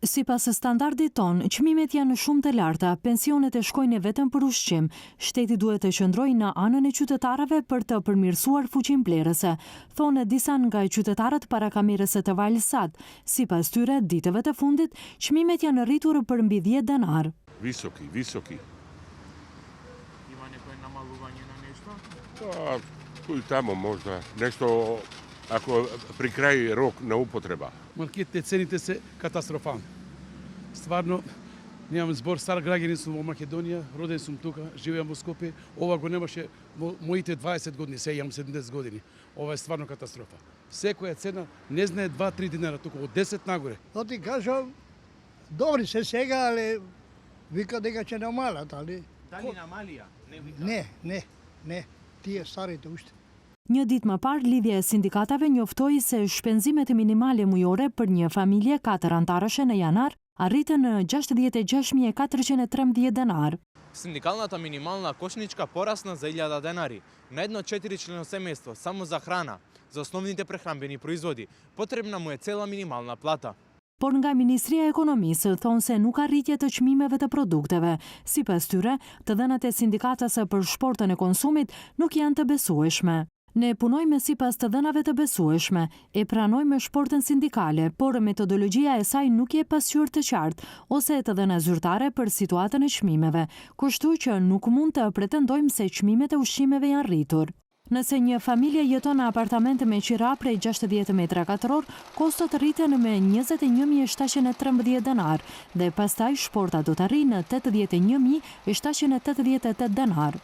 Sipas standardit ton, çmimet janë shumë të larta, pensionet e shkojnë vetëm për ushqim. Shteti duhet të qëndrojë në anën e qytetarëve për të përmirësuar fuqinë blerëse, thonë disa nga qytetarët para kamerës së TVSat. Sipas tyre, ditëve të fundit, çmimet janë rritur për mbi 10 denar. Visoki. Има некој намалување на нешто? Pa, tu i tamo možda nešto ako pri крај рок на употреба. Маркетите цените се катастрофални. Стварно, немам збор, стар граѓанин сум во Македонија, роден сум тука, живеам во Скопје. Ова го немаше моите 20 години, сега имам 70 години. Ова е стварно катастрофа. Секоја цена не знае 2-3 динара, туку од 10 нагоре. Но ти кажам, добри се сега, але вика дека ќе намалат, али... Дали намалија? Не вика. Не, тие старите уште. Një ditë më parë, lidhja e sindikatave njoftoi se shpenzimet minimale mujore për një familje 4 antarëshe në janar arritën në 66.413 denar. Синдикалната минимална кошничка порасна за 1000 денари. На едно 4-члено семејство, само за храна, за основните прехранбени производи, потребна му е цела минимална плата. Por nga Ministria e Ekonomisë thonë se nuk arritje të çmimeve të produkteve. Sipas tyre, të dhënat e sindikatës për shportën e konsumit nuk janë të besueshme. Ne punojme sipas të dhënave të besueshme, e pranojme shportën sindikale, por metodologjia e saj nuk je pasqyrë të qartë, ose të dhëna zyrtare për situatën e çmimeve, kështu që nuk mund të pretendojmë se çmimet e ushqimeve janë rritur. Nëse një familje jeton në apartamente me qira prej 60 metra katror, kostot rriten me 21.713 denar dhe pastaj shporta do të arrijë në 81.788 denar.